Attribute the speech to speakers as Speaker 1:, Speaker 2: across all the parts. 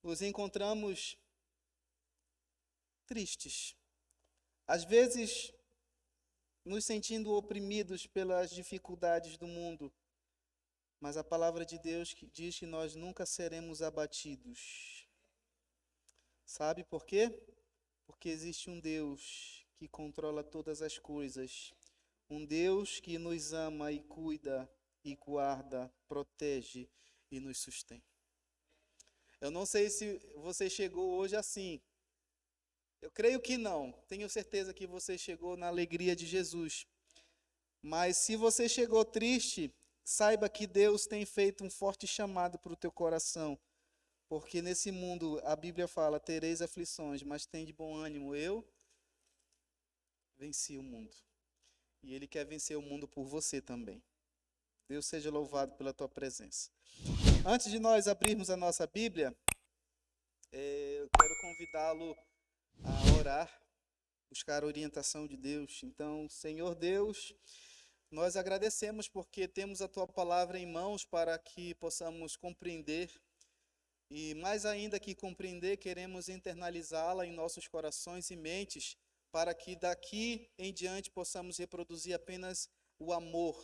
Speaker 1: nos encontramos tristes, às vezes nos sentindo oprimidos pelas dificuldades do mundo, mas a palavra de Deus diz que nós nunca seremos abatidos. Sabe por quê? Porque existe um Deus que controla todas as coisas, um Deus que nos ama e cuida e guarda, protege e nos sustém. Eu não sei se você chegou hoje assim. Eu creio que não. Tenho certeza que você chegou na alegria de Jesus. Mas se você chegou triste, saiba que Deus tem feito um forte chamado para o teu coração. Porque nesse mundo, a Bíblia fala, tereis aflições, mas tem de bom ânimo. Eu venci o mundo. E Ele quer vencer o mundo por você também. Deus seja louvado pela tua presença. Antes de nós abrirmos a nossa Bíblia, eu quero convidá-lo a orar, buscar a orientação de Deus. Então, Senhor Deus, nós agradecemos porque temos a tua palavra em mãos para que possamos compreender. E mais ainda que compreender, queremos internalizá-la em nossos corações e mentes, para que daqui em diante possamos reproduzir apenas o amor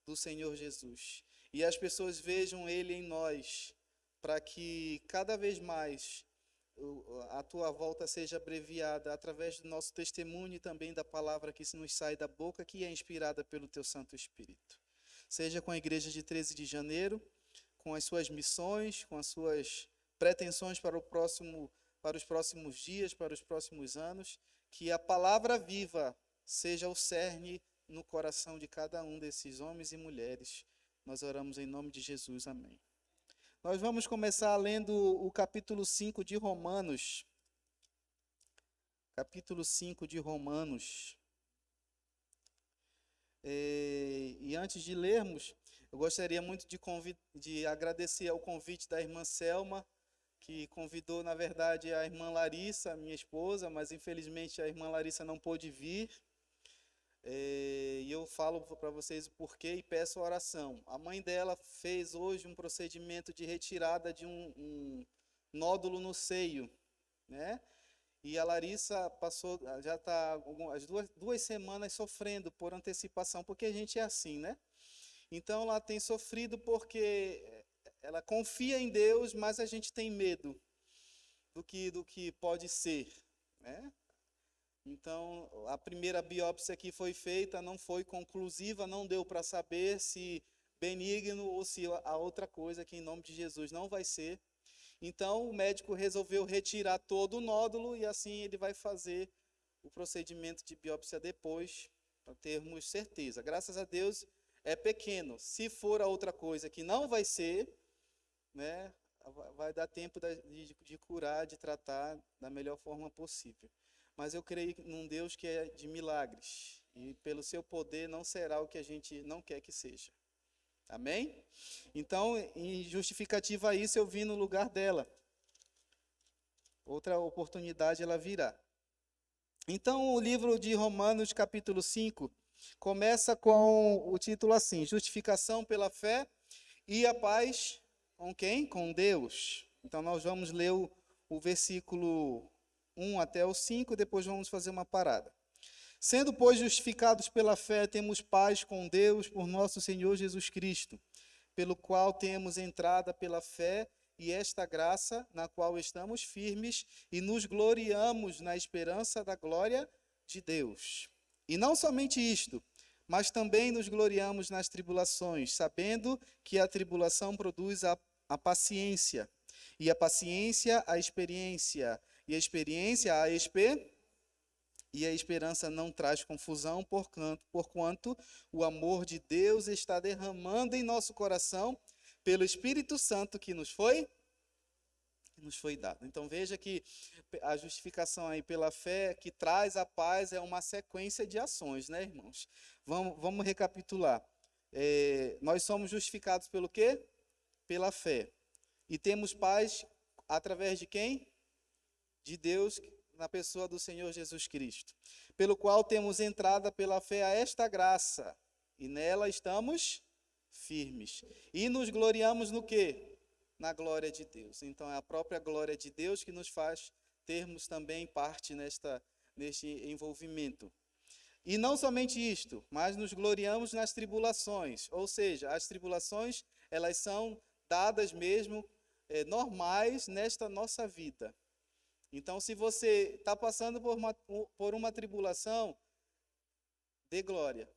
Speaker 1: do Senhor Jesus. E as pessoas vejam Ele em nós, para que cada vez mais a tua volta seja abreviada através do nosso testemunho e também da palavra que se nos sai da boca, que é inspirada pelo teu Santo Espírito. Seja com a igreja de 13 de janeiro, com as suas missões, com as suas pretensões para os próximos dias, para os próximos anos, que a palavra viva seja o cerne no coração de cada um desses homens e mulheres. Nós oramos em nome de Jesus, amém. Nós vamos começar lendo o capítulo 5 de Romanos. Capítulo 5 de Romanos. E antes de lermos, eu gostaria muito de agradecer ao convite da irmã Selma, que convidou, na verdade, a irmã Larissa, minha esposa, mas infelizmente a irmã Larissa não pôde vir. E eu falo para vocês o porquê e peço oração. A mãe dela fez hoje um procedimento de retirada de um nódulo no seio, né? E a Larissa já está as duas semanas sofrendo por antecipação, porque a gente é assim, né? Então ela tem sofrido porque ela confia em Deus, mas a gente tem medo do que pode ser, né? Então, a primeira biópsia que foi feita não foi conclusiva, não deu para saber se benigno ou se a outra coisa, que em nome de Jesus não vai ser. Então, o médico resolveu retirar todo o nódulo e assim ele vai fazer o procedimento de biópsia depois, para termos certeza. Graças a Deus, é pequeno. Se for a outra coisa que não vai ser, né, vai dar tempo de curar, de tratar da melhor forma possível. Mas eu creio num Deus que é de milagres. E pelo seu poder não será o que a gente não quer que seja. Amém? Então, em justificativa a isso, eu vim no lugar dela. Outra oportunidade ela virá. Então, o livro de Romanos, capítulo 5, começa com o título assim: Justificação pela fé e a paz com quem? Com Deus. Então, nós vamos ler o versículo 1 até o 5, depois vamos fazer uma parada. Sendo, pois, justificados pela fé, temos paz com Deus por nosso Senhor Jesus Cristo, pelo qual temos entrada pela fé e esta graça, na qual estamos firmes e nos gloriamos na esperança da glória de Deus. E não somente isto, mas também nos gloriamos nas tribulações, sabendo que a tribulação produz a paciência, e a paciência a experiência, e a experiência e a esperança não traz confusão, porquanto o amor de Deus está derramando em nosso coração pelo Espírito Santo que nos foi dado. Então veja que a justificação aí pela fé que traz a paz é uma sequência de ações, né, irmãos? Vamos recapitular. Nós somos justificados pelo quê? Pela fé. E temos paz através de quem? De Deus, na pessoa do Senhor Jesus Cristo, pelo qual temos entrada pela fé a esta graça, e nela estamos firmes. E nos gloriamos no quê? na glória de Deus. Então, é a própria glória de Deus que nos faz termos também parte neste envolvimento. E não somente isto, mas nos gloriamos nas tribulações, ou seja, as tribulações, elas são dadas mesmo normais nesta nossa vida. Então, se você está passando por uma tribulação, dê glória.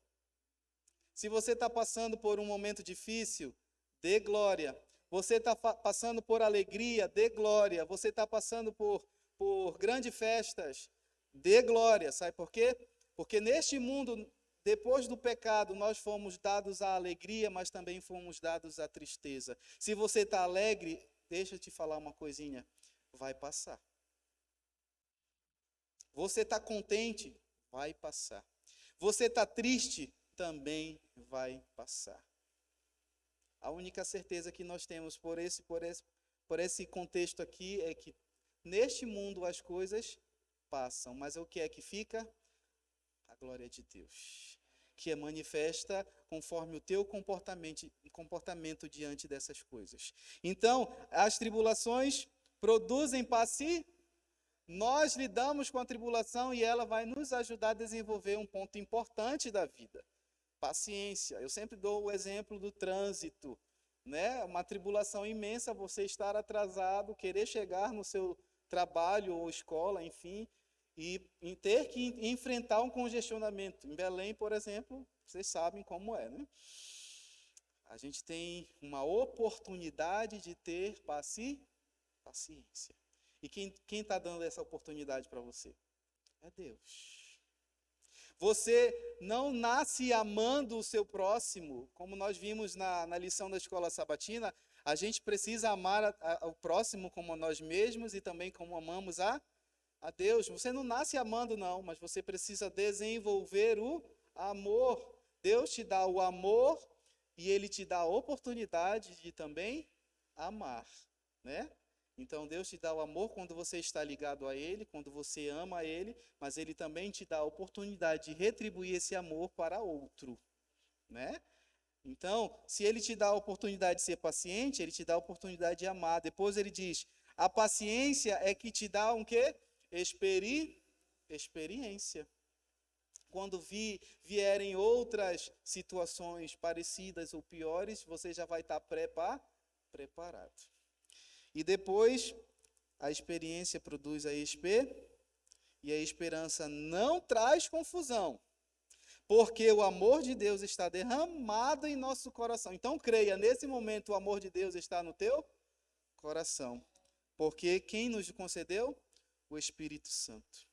Speaker 1: Se você está passando por um momento difícil, dê glória. Você está passando por alegria, dê glória. Você está passando por grandes festas, dê glória. Sabe por quê? Porque neste mundo, depois do pecado, nós fomos dados à alegria, mas também fomos dados à tristeza. Se você está alegre, deixa eu te falar uma coisinha, vai passar. Você está contente, vai passar. Você está triste, também vai passar. A única certeza que nós temos por esse contexto aqui é que neste mundo as coisas passam, mas o que é que fica? A glória de Deus, que é manifesta conforme o teu comportamento diante dessas coisas. Então, as tribulações produzem paciência. Nós lidamos com a tribulação e ela vai nos ajudar a desenvolver um ponto importante da vida. Paciência. Eu sempre dou o exemplo do trânsito, né? Uma tribulação imensa, você estar atrasado, querer chegar no seu trabalho ou escola, enfim, e ter que enfrentar um congestionamento. Em Belém, por exemplo, vocês sabem como é, né? A gente tem uma oportunidade de ter paciência. E quem está dando essa oportunidade para você? É Deus. Você não nasce amando o seu próximo, como nós vimos na lição da escola sabatina, a gente precisa amar o próximo como a nós mesmos e também como amamos a Deus. Você não nasce amando, não, mas você precisa desenvolver o amor. Deus te dá o amor e Ele te dá a oportunidade de também amar, né? Então, Deus te dá o amor quando você está ligado a Ele, quando você ama a Ele, mas Ele também te dá a oportunidade de retribuir esse amor para outro, né? Então, se Ele te dá a oportunidade de ser paciente, Ele te dá a oportunidade de amar. Depois Ele diz, a paciência é que te dá um quê? Experiência. Quando vierem outras situações parecidas ou piores, você já vai estar preparado. E depois, a experiência produz a e a esperança não traz confusão, porque o amor de Deus está derramado em nosso coração. Então, creia, nesse momento o amor de Deus está no teu coração, porque quem nos concedeu? O Espírito Santo.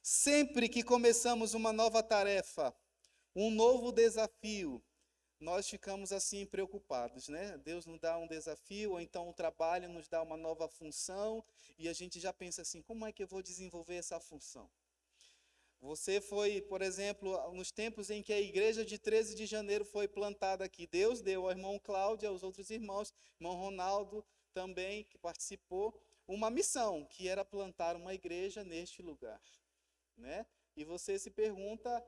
Speaker 1: Sempre que começamos uma nova tarefa, um novo desafio, nós ficamos assim preocupados, né? Deus nos dá um desafio, ou então o trabalho nos dá uma nova função, e a gente já pensa assim, como é que eu vou desenvolver essa função? Você foi, por exemplo, nos tempos em que a igreja de 13 de janeiro foi plantada aqui, Deus deu ao irmão Cláudio, aos outros irmãos, irmão Ronaldo também, que participou, uma missão, que era plantar uma igreja neste lugar, né? E você se pergunta,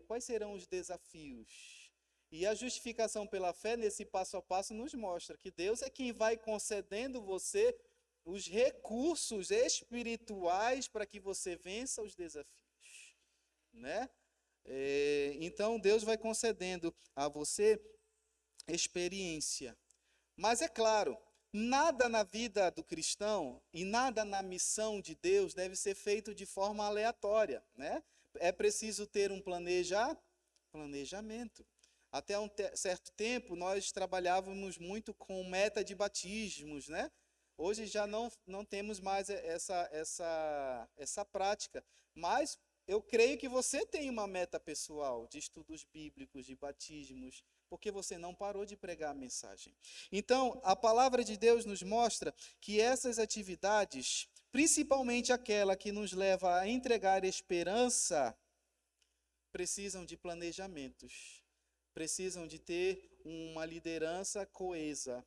Speaker 1: quais serão os desafios? E a justificação pela fé, nesse passo a passo, nos mostra que Deus é quem vai concedendo você os recursos espirituais para que você vença os desafios, né? Então, Deus vai concedendo a você experiência. Mas é claro, nada na vida do cristão e nada na missão de Deus deve ser feito de forma aleatória, né? É preciso ter um planejamento. Até um certo tempo, nós trabalhávamos muito com meta de batismos, né? Hoje já não temos mais essa prática. Mas eu creio que você tem uma meta pessoal de estudos bíblicos, de batismos, porque você não parou de pregar a mensagem. Então, a palavra de Deus nos mostra que essas atividades, principalmente aquela que nos leva a entregar esperança, precisam de planejamentos. Precisam de ter uma liderança coesa,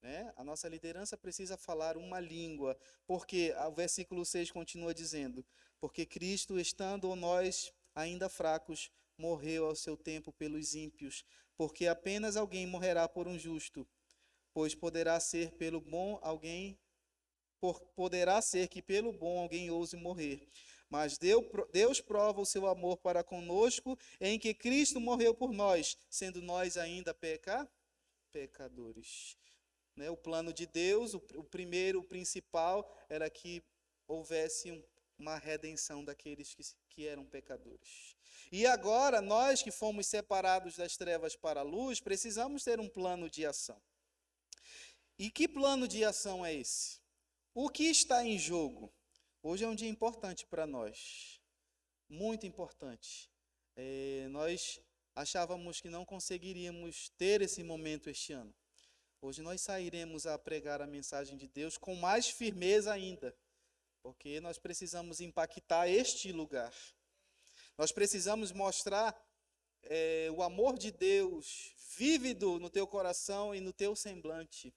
Speaker 1: né? A nossa liderança precisa falar uma língua, porque o versículo 6 continua dizendo, porque Cristo, estando nós ainda fracos, morreu ao seu tempo pelos ímpios, porque apenas alguém morrerá por um justo, pois poderá ser poderá ser que pelo bom alguém ouse morrer. Mas Deus prova o seu amor para conosco em que Cristo morreu por nós, sendo nós ainda pecadores. Né? O plano de Deus, o primeiro, o principal, era que houvesse uma redenção daqueles que eram pecadores. E agora, nós que fomos separados das trevas para a luz, precisamos ter um plano de ação. E que plano de ação é esse? O que está em jogo? Hoje é um dia importante para nós, muito importante. Nós achávamos que não conseguiríamos ter esse momento este ano. Hoje nós sairemos a pregar a mensagem de Deus com mais firmeza ainda, porque nós precisamos impactar este lugar. Nós precisamos mostrar o amor de Deus vívido no teu coração e no teu semblante.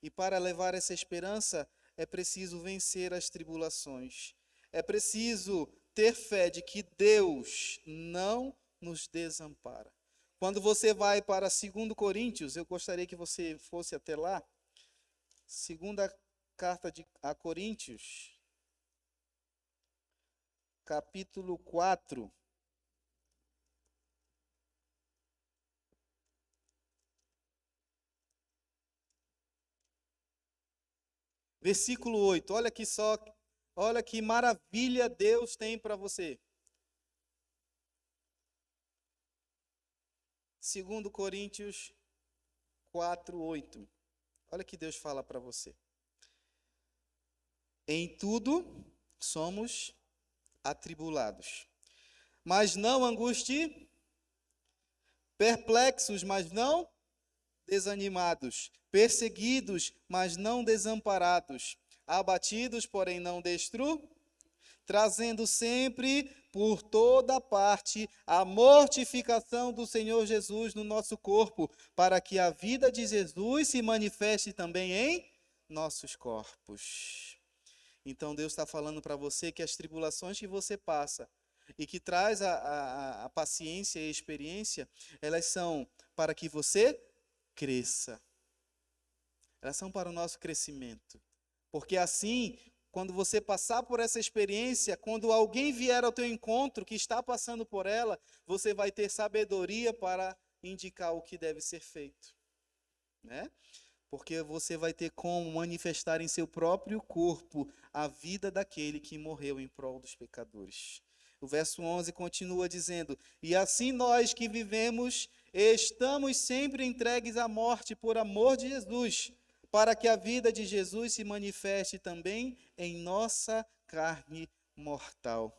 Speaker 1: E para levar essa esperança, é preciso vencer as tribulações. É preciso ter fé de que Deus não nos desampara. Quando você vai para 2 Coríntios, eu gostaria que você fosse até lá. Segunda carta a Coríntios, capítulo 4. Versículo 8, olha aqui só, olha que maravilha Deus tem para você. 2 Coríntios 4, 8. Olha que Deus fala para você. Em tudo somos atribulados, mas não angustie, perplexos, mas não desanimados, perseguidos, mas não desamparados, abatidos, porém não trazendo sempre por toda parte a mortificação do Senhor Jesus no nosso corpo, para que a vida de Jesus se manifeste também em nossos corpos. Então Deus está falando para você que as tribulações que você passa e que traz a paciência e a experiência, elas são para que você cresça. Elas são para o nosso crescimento. Porque assim, quando você passar por essa experiência, quando alguém vier ao teu encontro que está passando por ela, você vai ter sabedoria para indicar o que deve ser feito, né? Porque você vai ter como manifestar em seu próprio corpo a vida daquele que morreu em prol dos pecadores. O verso 11 continua dizendo: e assim nós que vivemos, estamos sempre entregues à morte por amor de Jesus, para que a vida de Jesus se manifeste também em nossa carne mortal.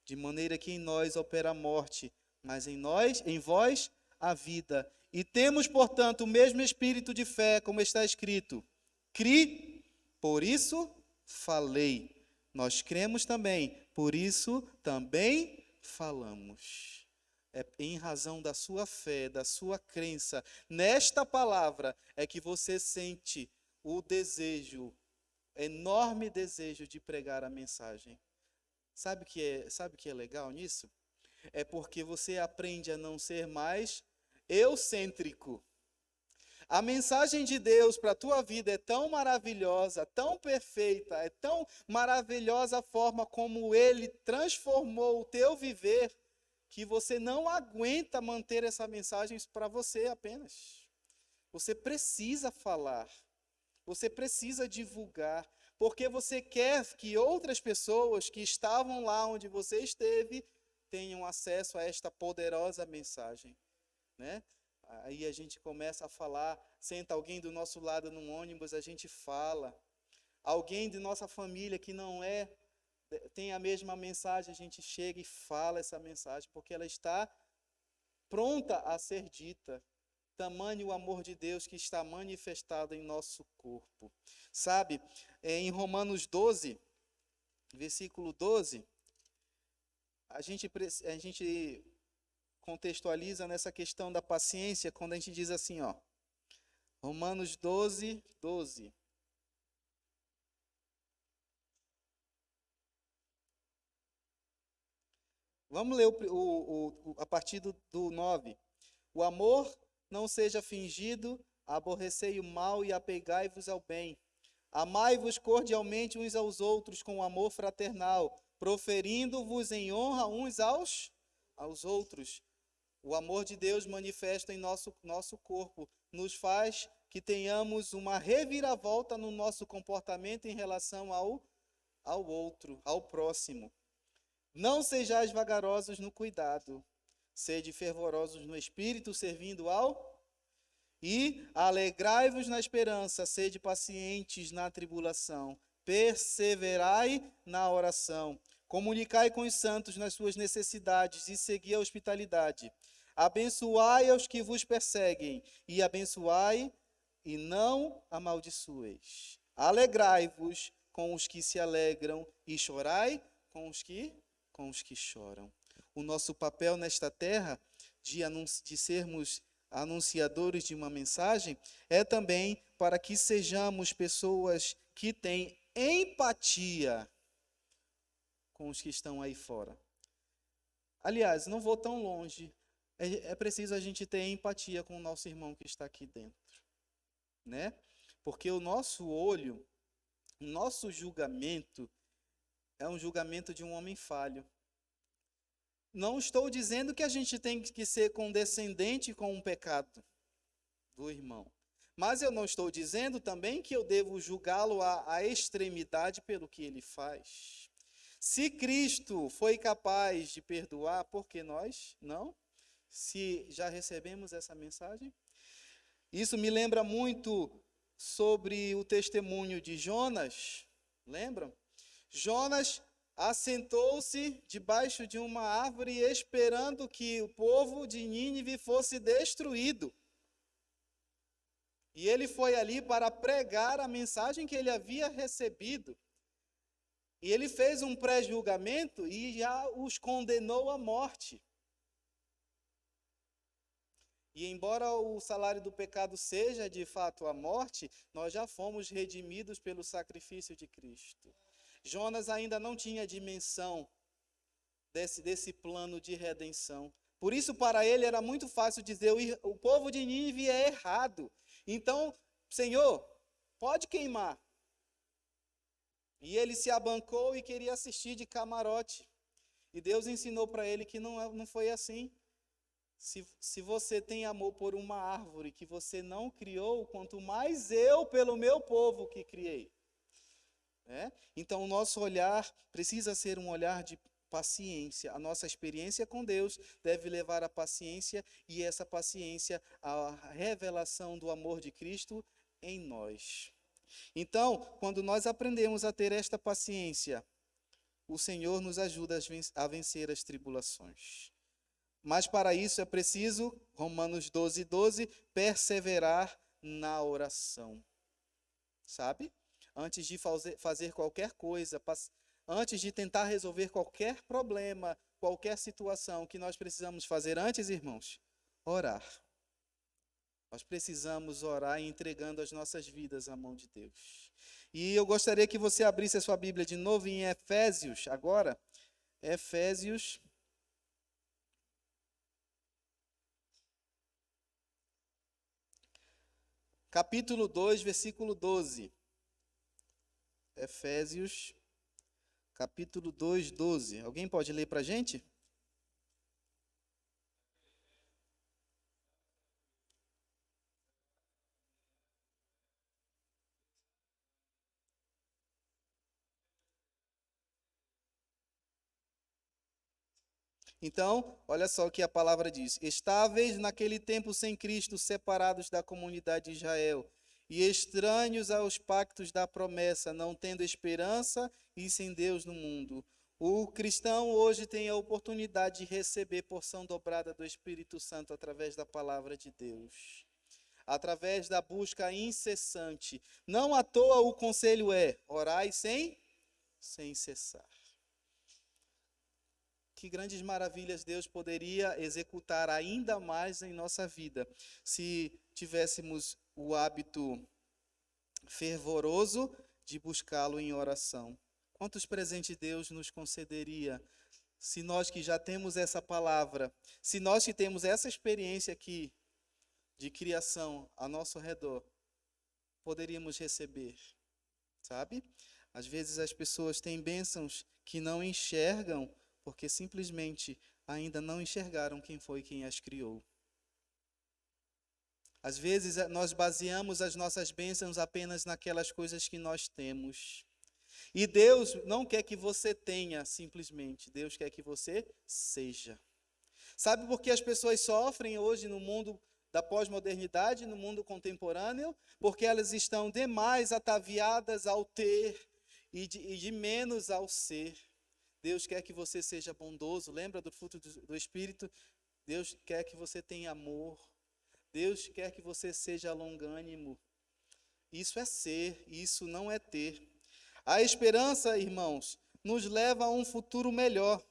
Speaker 1: De maneira que em nós opera a morte, mas em vós, a vida. E temos, portanto, o mesmo espírito de fé, como está escrito: cri, por isso falei. Nós cremos também, por isso também falamos. É em razão da sua fé, da sua crença nesta palavra, é que você sente o desejo, enorme desejo de pregar a mensagem. Sabe o que é legal nisso? É porque você aprende a não ser mais eucêntrico. A mensagem de Deus para a tua vida é tão maravilhosa, tão perfeita, é tão maravilhosa a forma como Ele transformou o teu viver, que você não aguenta manter essa mensagem para você apenas. Você precisa falar, você precisa divulgar, porque você quer que outras pessoas que estavam lá onde você esteve tenham acesso a esta poderosa mensagem, né? Aí a gente começa a falar, senta alguém do nosso lado num ônibus, a gente fala. Alguém de nossa família que não tem a mesma mensagem, a gente chega e fala essa mensagem, porque ela está pronta a ser dita. Tamanho o amor de Deus que está manifestado em nosso corpo. Sabe, em Romanos 12, versículo 12, a gente contextualiza nessa questão da paciência, quando a gente diz assim, ó, Romanos 12, 12. Vamos ler a partir do 9. O amor não seja fingido, aborrecei o mal e apegai-vos ao bem. Amai-vos cordialmente uns aos outros com amor fraternal, proferindo-vos em honra uns aos outros. O amor de Deus manifesto em nosso corpo nos faz que tenhamos uma reviravolta no nosso comportamento em relação ao outro, ao próximo. Não sejais vagarosos no cuidado, sede fervorosos no espírito, servindo e alegrai-vos na esperança, sede pacientes na tribulação, perseverai na oração, comunicai com os santos nas suas necessidades e segui a hospitalidade. Abençoai aos que vos perseguem, e abençoai e não amaldiçoeis. Alegrai-vos com os que se alegram e chorai com os que choram. O nosso papel nesta terra de sermos anunciadores de uma mensagem é também para que sejamos pessoas que têm empatia com os que estão aí fora. Aliás, não vou tão longe. É preciso a gente ter empatia com o nosso irmão que está aqui dentro, né? Porque o nosso olho, o nosso julgamento é um julgamento de um homem falho. Não estou dizendo que a gente tem que ser condescendente com o pecado do irmão. Mas eu não estou dizendo também que eu devo julgá-lo à extremidade pelo que ele faz. Se Cristo foi capaz de perdoar, por que nós não? Se já recebemos essa mensagem? Isso me lembra muito sobre o testemunho de Jonas. Lembram? Jonas assentou-se debaixo de uma árvore esperando que o povo de Nínive fosse destruído. E ele foi ali para pregar a mensagem que ele havia recebido. E ele fez um pré-julgamento e já os condenou à morte. E embora o salário do pecado seja de fato a morte, nós já fomos redimidos pelo sacrifício de Cristo. Jonas ainda não tinha dimensão desse plano de redenção. Por isso, para ele, era muito fácil dizer, o povo de Nínive é errado. Então, Senhor, pode queimar. E ele se abancou e queria assistir de camarote. E Deus ensinou para ele que não foi assim. Se você tem amor por uma árvore que você não criou, quanto mais eu pelo meu povo que criei. Então, o nosso olhar precisa ser um olhar de paciência. A nossa experiência com Deus deve levar à paciência e essa paciência à revelação do amor de Cristo em nós. Então, quando nós aprendemos a ter esta paciência, o Senhor nos ajuda a vencer as tribulações. Mas para isso é preciso, Romanos 12:12, perseverar na oração. Sabe? Antes de fazer qualquer coisa, antes de tentar resolver qualquer problema, qualquer situação, o que nós precisamos fazer antes, irmãos? Orar. Nós precisamos orar entregando as nossas vidas à mão de Deus. E eu gostaria que você abrisse a sua Bíblia de novo em Efésios, agora. Efésios. Capítulo 2, versículo 12. Efésios, capítulo 2, 12. Alguém pode ler para a gente? Então, olha só o que a palavra diz. Estáveis naquele tempo sem Cristo, separados da comunidade de Israel, e estranhos aos pactos da promessa, não tendo esperança e sem Deus no mundo. O cristão hoje tem a oportunidade de receber porção dobrada do Espírito Santo através da palavra de Deus. Através da busca incessante. Não à toa o conselho é: orai sem cessar. Que grandes maravilhas Deus poderia executar ainda mais em nossa vida se tivéssemos o hábito fervoroso de buscá-lo em oração. Quantos presentes Deus nos concederia se nós que já temos essa palavra, se nós que temos essa experiência aqui, de criação ao nosso redor poderíamos receber, sabe? Às vezes as pessoas têm bênçãos que não enxergam porque simplesmente ainda não enxergaram quem foi quem as criou. Às vezes nós baseamos as nossas bênçãos apenas naquelas coisas que nós temos. E Deus não quer que você tenha simplesmente, Deus quer que você seja. Sabe por que as pessoas sofrem hoje no mundo da pós-modernidade, no mundo contemporâneo? Porque elas estão demais ataviadas ao ter e de menos ao ser. Deus quer que você seja bondoso, lembra do fruto do Espírito? Deus quer que você tenha amor. Deus quer que você seja longânimo. Isso é ser, isso não é ter. A esperança, irmãos, nos leva a um futuro melhor.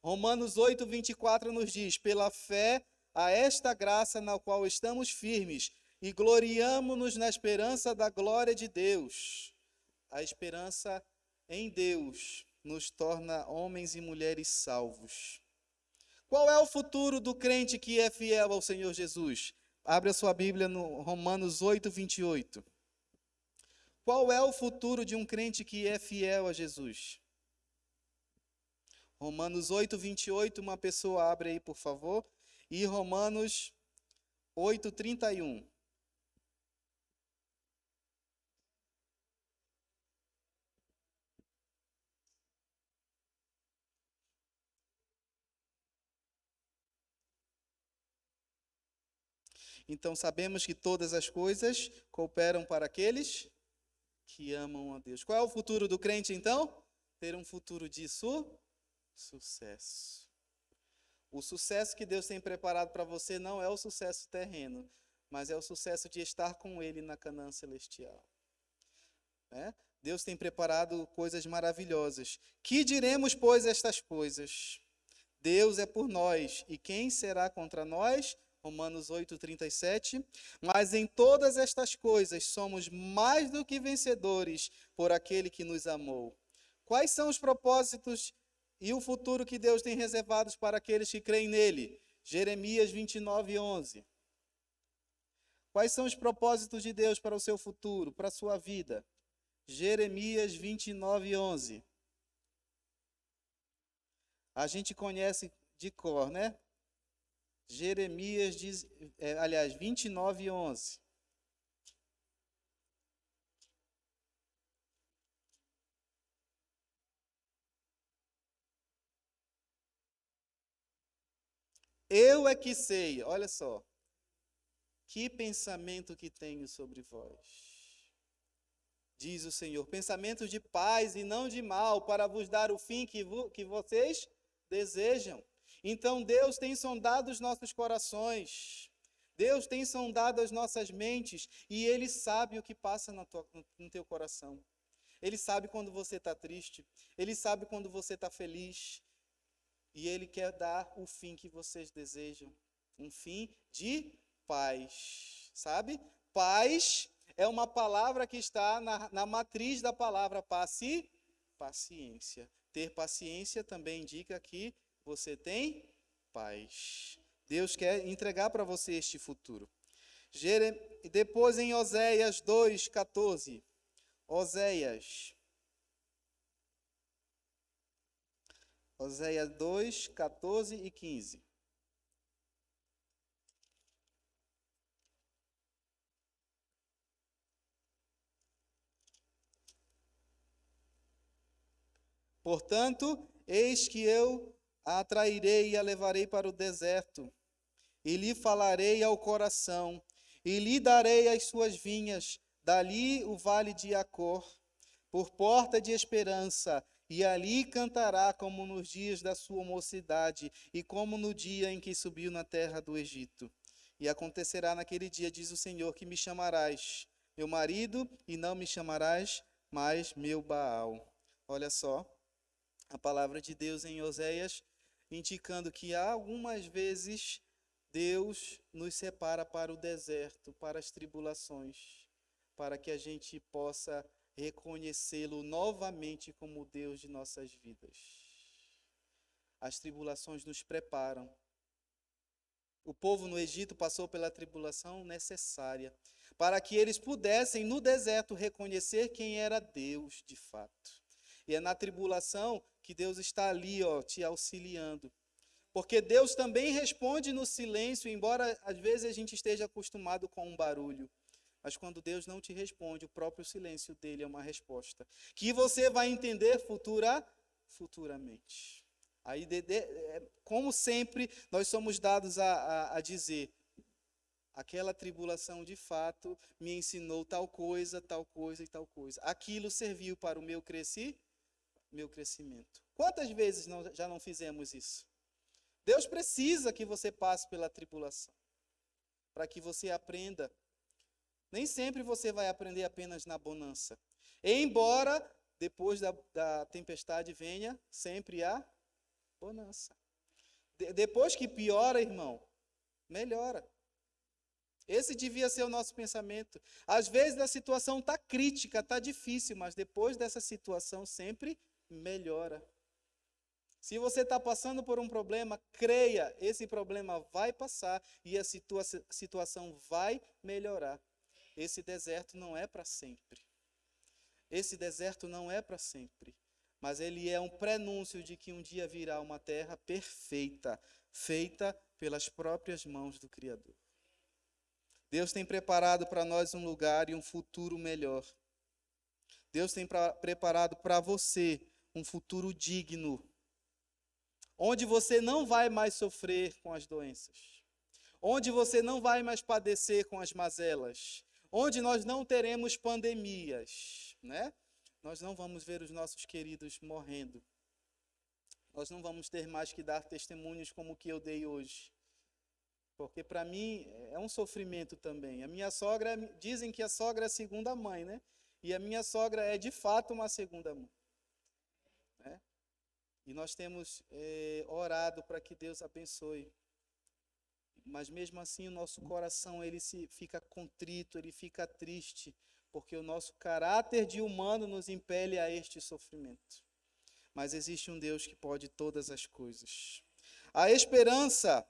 Speaker 1: Romanos 8, 24 nos diz: pela fé, a esta graça na qual estamos firmes e gloriamo-nos na esperança da glória de Deus. A esperança em Deus nos torna homens e mulheres salvos. Qual é o futuro do crente que é fiel ao Senhor Jesus? Abre a sua Bíblia no Romanos 8, 28. Qual é o futuro de um crente que é fiel a Jesus? Romanos 8, 28, uma pessoa abre aí, por favor. E Romanos 8, 31. Então sabemos que todas as coisas cooperam para aqueles que amam a Deus. Qual é o futuro do crente, então? Ter um futuro de sucesso. O sucesso que Deus tem preparado para você não é o sucesso terreno, mas é o sucesso de estar com Ele na Canaã celestial. Deus tem preparado coisas maravilhosas. Que diremos, pois, estas coisas? Deus é por nós, e quem será contra nós? Romanos 8, 37. Mas em todas estas coisas somos mais do que vencedores por aquele que nos amou. Quais são os propósitos e o futuro que Deus tem reservados para aqueles que creem nele? Jeremias 29, 11. Quais são os propósitos de Deus para o seu futuro, para a sua vida? Jeremias 29, 11. A gente conhece de cor, né? Jeremias, 29, 11. Eu é que sei, olha só, que pensamento que tenho sobre vós, diz o Senhor, pensamentos de paz e não de mal, para vos dar o fim que vocês desejam. Então Deus tem sondado os nossos corações, Deus tem sondado as nossas mentes, e Ele sabe o que passa no teu coração. Ele sabe quando você está triste, Ele sabe quando você está feliz, e Ele quer dar o fim que vocês desejam, um fim de paz, sabe? Paz é uma palavra que está na matriz da palavra paciência. Ter paciência também indica que você tem paz. Deus quer entregar para você este futuro. Depois em Oséias 2, 14. Oséias 2, 14 e 15. Portanto, eis que eu a atrairei e a levarei para o deserto, e lhe falarei ao coração, e lhe darei as suas vinhas, dali o vale de Acor, por porta de esperança, e ali cantará como nos dias da sua mocidade, e como no dia em que subiu na terra do Egito. E acontecerá naquele dia, diz o Senhor, que me chamarás meu marido, e não me chamarás mais meu Baal. Olha só, a palavra de Deus em Oséias, indicando que algumas vezes Deus nos separa para o deserto, para as tribulações, para que a gente possa reconhecê-lo novamente como o Deus de nossas vidas. As tribulações nos preparam O povo no Egito passou pela tribulação necessária, para que eles pudessem, no deserto, reconhecer quem era Deus de fato. E é na tribulação que Deus está ali, ó, te auxiliando. Porque Deus também responde no silêncio, embora às vezes a gente esteja acostumado com um barulho. Mas quando Deus não te responde, o próprio silêncio dele é uma resposta, que você vai entender futuramente. Aí, como sempre, nós somos dados a dizer, aquela tribulação de fato me ensinou tal coisa e tal coisa. Aquilo serviu para o meu crescimento. Quantas vezes já não fizemos isso? Deus precisa que você passe pela tribulação, para que você aprenda. Nem sempre você vai aprender apenas na bonança. Embora depois da tempestade venha sempre a bonança. Depois que piora, irmão, melhora. Esse devia ser o nosso pensamento. Às vezes a situação está crítica, está difícil, mas depois dessa situação sempre melhora. Se você está passando por um problema, creia, esse problema vai passar e a situação vai melhorar. Esse deserto não é para sempre. Esse deserto não é para sempre. Mas ele é um prenúncio de que um dia virá uma terra perfeita, feita pelas próprias mãos do Criador. Deus tem preparado para nós um lugar e um futuro melhor. Deus tem preparado para você um futuro digno, onde você não vai mais sofrer com as doenças, onde você não vai mais padecer com as mazelas, onde nós não teremos pandemias, né? Nós não vamos ver os nossos queridos morrendo. Nós não vamos ter mais que dar testemunhos como o que eu dei hoje. Porque para mim é um sofrimento também. A minha sogra, dizem que a sogra é a segunda mãe, né? E a minha sogra é de fato uma segunda mãe, né? E nós temos orado para que Deus abençoe. Mas mesmo assim o nosso coração ele fica contrito, ele fica triste, porque o nosso caráter de humano nos impele a este sofrimento. Mas existe um Deus que pode todas as coisas. A esperança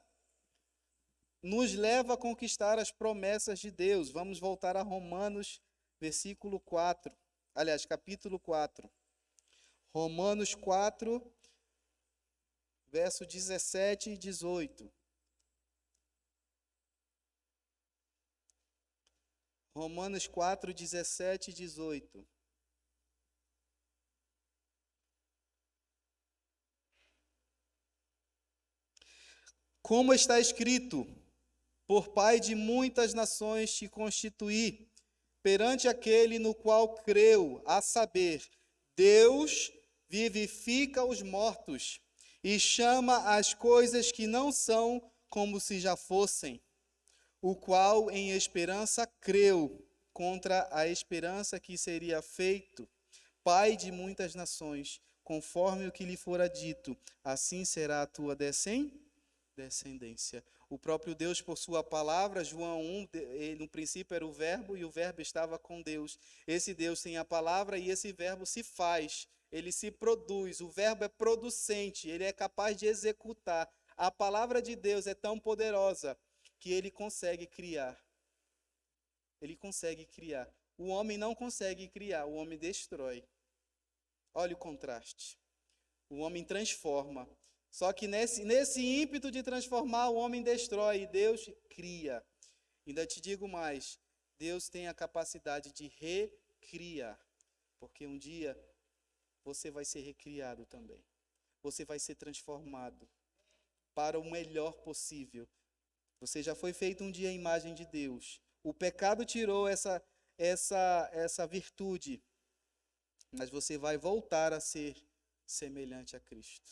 Speaker 1: nos leva a conquistar as promessas de Deus. Vamos voltar a Romanos, versículo 4. Aliás, capítulo 4. Romanos 4, verso 17 e 18. Romanos 4, 17 e 18. Como está escrito, por Pai de muitas nações te constituí, perante aquele no qual creu, a saber, Deus vivifica os mortos e chama as coisas que não são como se já fossem, o qual em esperança creu, contra a esperança que seria feito, Pai de muitas nações, conforme o que lhe fora dito, assim será a tua descendência. O próprio Deus, por sua palavra, João 1, no princípio era o verbo e o verbo estava com Deus. Esse Deus tem a palavra e esse verbo se faz, ele se produz. O verbo é producente, ele é capaz de executar. A palavra de Deus é tão poderosa que ele consegue criar. Ele consegue criar. O homem não consegue criar, o homem destrói. Olha o contraste. O homem transforma. Só que nesse ímpeto de transformar, o homem destrói e Deus cria. Ainda te digo mais, Deus tem a capacidade de recriar. Porque um dia você vai ser recriado também. Você vai ser transformado para o melhor possível. Você já foi feito um dia à imagem de Deus. O pecado tirou essa virtude, mas você vai voltar a ser semelhante a Cristo,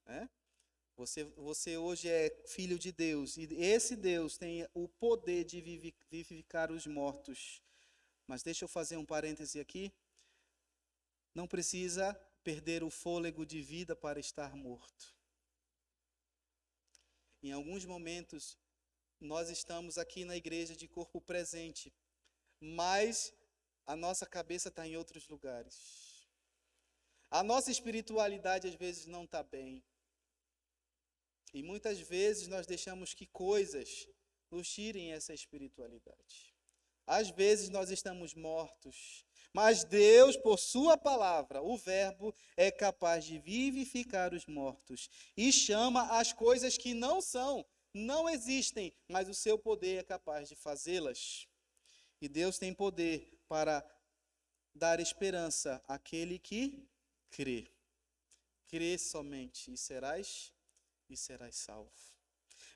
Speaker 1: né? Você hoje é filho de Deus, e esse Deus tem o poder de vivificar os mortos. Mas deixa eu fazer um parêntese aqui. Não precisa perder o fôlego de vida para estar morto. Em alguns momentos, nós estamos aqui na igreja de corpo presente, mas a nossa cabeça está em outros lugares. A nossa espiritualidade às vezes não está bem. E muitas vezes nós deixamos que coisas nos tirem essa espiritualidade. Às vezes nós estamos mortos, mas Deus, por sua palavra, o Verbo, é capaz de vivificar os mortos e chama as coisas que não são, não existem, mas o seu poder é capaz de fazê-las. E Deus tem poder para dar esperança àquele que crê. Crê somente e serás salvo.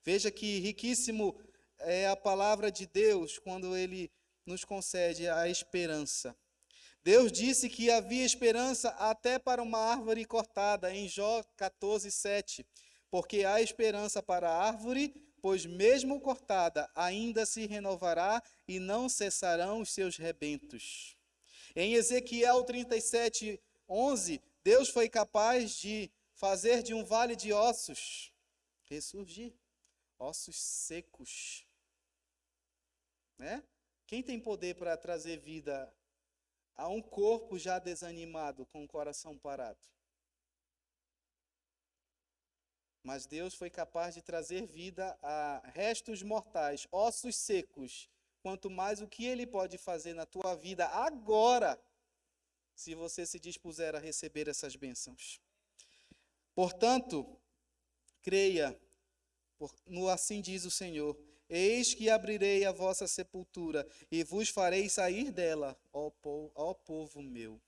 Speaker 1: Veja que riquíssimo é a palavra de Deus quando ele nos concede a esperança. Deus disse que havia esperança até para uma árvore cortada, em Jó 14:7. Porque há esperança para a árvore, pois mesmo cortada, ainda se renovará e não cessarão os seus rebentos. Em Ezequiel 37:11, Deus foi capaz de fazer de um vale de ossos ressurgir, ossos secos. Né? Quem tem poder para trazer vida a um corpo já desanimado, com o coração parado? Mas Deus foi capaz de trazer vida a restos mortais, ossos secos. Quanto mais o que Ele pode fazer na tua vida agora, se você se dispuser a receber essas bênçãos. Portanto, creia, no assim diz o Senhor: eis que abrirei a vossa sepultura e vos farei sair dela, ó povo meu.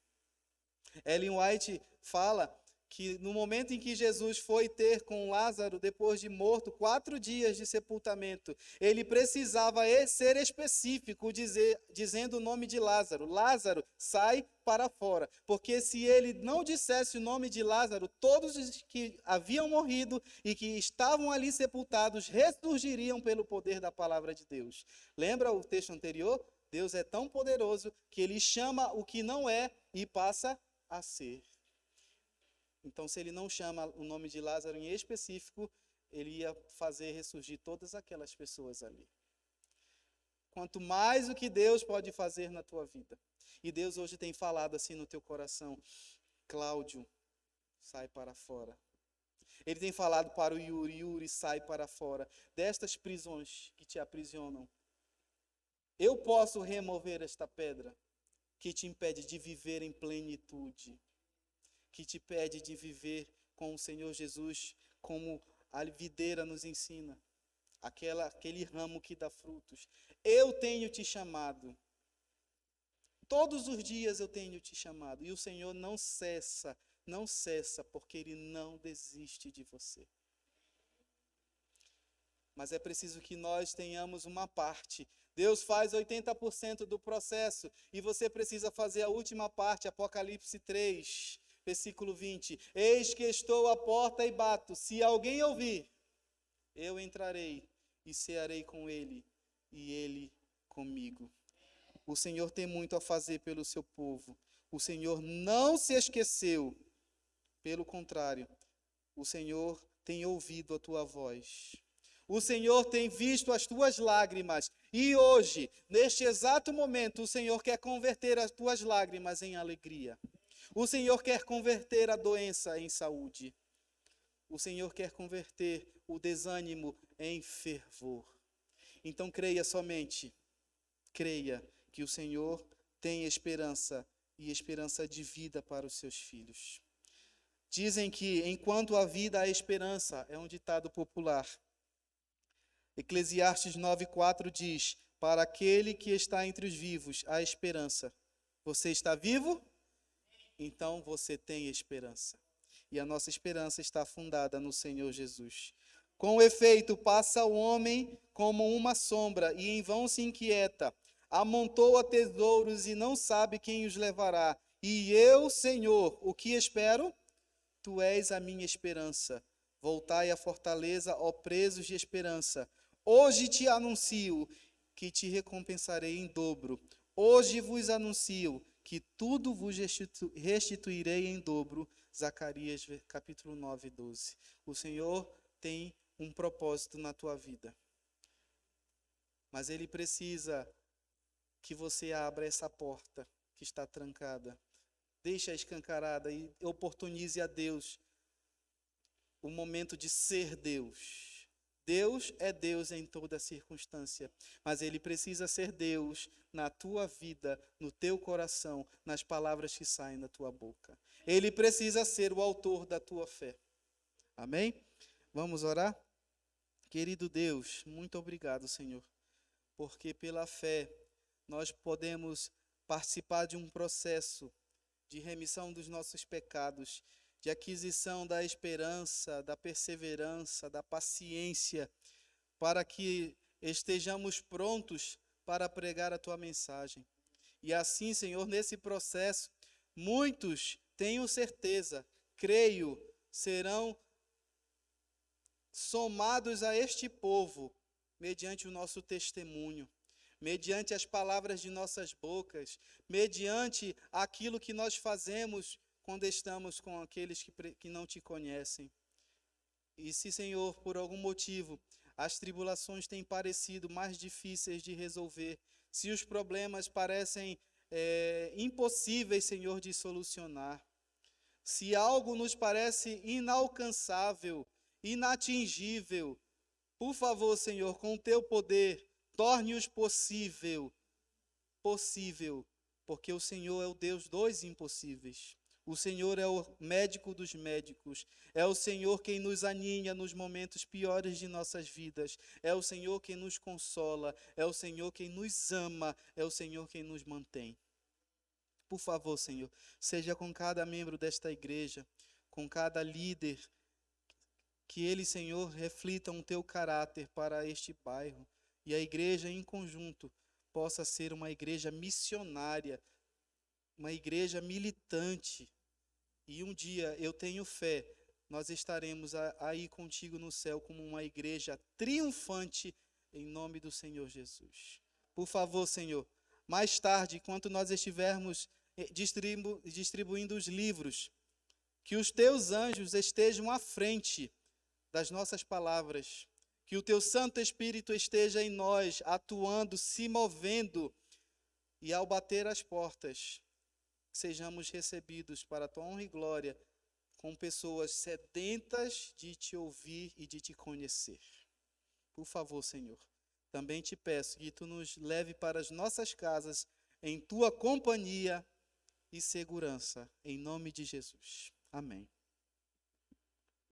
Speaker 1: Ellen White fala que no momento em que Jesus foi ter com Lázaro, depois de morto, 4 dias de sepultamento, ele precisava ser específico, dizendo o nome de Lázaro. Lázaro, sai para fora. Porque se ele não dissesse o nome de Lázaro, todos os que haviam morrido e que estavam ali sepultados ressurgiriam pelo poder da palavra de Deus. Lembra o texto anterior? Deus é tão poderoso que ele chama o que não é e passa a ser. Então, se ele não chama o nome de Lázaro em específico, ele ia fazer ressurgir todas aquelas pessoas ali. Quanto mais o que Deus pode fazer na tua vida. E Deus hoje tem falado assim no teu coração: Cláudio, sai para fora. Ele tem falado para o Yuri: Yuri, sai para fora destas prisões que te aprisionam. Eu posso remover esta pedra que te impede de viver em plenitude, que te impede de viver com o Senhor Jesus, como a videira nos ensina, aquele ramo que dá frutos. Eu tenho te chamado. Todos os dias eu tenho te chamado. E o Senhor não cessa, porque Ele não desiste de você. Mas é preciso que nós tenhamos uma parte. Deus faz 80% do processo e você precisa fazer a última parte, Apocalipse 3, versículo 20. Eis que estou à porta e bato. Se alguém ouvir, eu entrarei e cearei com ele e ele comigo. O Senhor tem muito a fazer pelo seu povo. O Senhor não se esqueceu. Pelo contrário, o Senhor tem ouvido a tua voz. O Senhor tem visto as tuas lágrimas. E hoje, neste exato momento, o Senhor quer converter as tuas lágrimas em alegria. O Senhor quer converter a doença em saúde. O Senhor quer converter o desânimo em fervor. Então creia somente. Creia que o Senhor tem esperança e esperança de vida para os seus filhos. Dizem que enquanto há vida há esperança, é um ditado popular. Eclesiastes 9:4 diz: para aquele que está entre os vivos há esperança. Você está vivo? Então você tem esperança. E a nossa esperança está fundada no Senhor Jesus. Com efeito, passa o homem como uma sombra e em vão se inquieta. Amontoa tesouros e não sabe quem os levará. E eu, Senhor, o que espero? Tu és a minha esperança. Voltai à fortaleza, ó presos de esperança. Hoje te anuncio que te recompensarei em dobro. Hoje vos anuncio que tudo vos restituirei em dobro. Zacarias capítulo 9:12. O Senhor tem um propósito na tua vida. Mas Ele precisa que você abra essa porta que está trancada. Deixa escancarada e oportunize a Deus o momento de ser Deus. Deus é Deus em toda circunstância, mas Ele precisa ser Deus na tua vida, no teu coração, nas palavras que saem da tua boca. Ele precisa ser o autor da tua fé. Amém? Vamos orar? Querido Deus, muito obrigado, Senhor, porque pela fé nós podemos participar de um processo de remissão dos nossos pecados, de aquisição da esperança, da perseverança, da paciência, para que estejamos prontos para pregar a tua mensagem. E assim, Senhor, nesse processo, muitos, tenho certeza, creio, serão somados a este povo, mediante o nosso testemunho, mediante as palavras de nossas bocas, mediante aquilo que nós fazemos quando estamos com aqueles que não te conhecem. E se, Senhor, por algum motivo, as tribulações têm parecido mais difíceis de resolver, se os problemas parecem impossíveis, Senhor, de solucionar, se algo nos parece inalcançável, inatingível, por favor, Senhor, com o teu poder, torne-os possível, porque o Senhor é o Deus dos impossíveis. O Senhor é o médico dos médicos, é o Senhor quem nos aninha nos momentos piores de nossas vidas, é o Senhor quem nos consola, é o Senhor quem nos ama, é o Senhor quem nos mantém. Por favor, Senhor, seja com cada membro desta igreja, com cada líder, que eles, Senhor, reflitam o teu caráter para este bairro e a igreja em conjunto possa ser uma igreja missionária, uma igreja militante. E um dia, eu tenho fé, nós estaremos aí contigo no céu como uma igreja triunfante em nome do Senhor Jesus. Por favor, Senhor, mais tarde, enquanto nós estivermos distribuindo os livros, que os teus anjos estejam à frente das nossas palavras, que o teu Santo Espírito esteja em nós, atuando, se movendo, e ao bater as portas, sejamos recebidos para a tua honra e glória, com pessoas sedentas de te ouvir e de te conhecer. Por favor, Senhor, também te peço que tu nos leve para as nossas casas, em tua companhia e segurança, em nome de Jesus. Amém.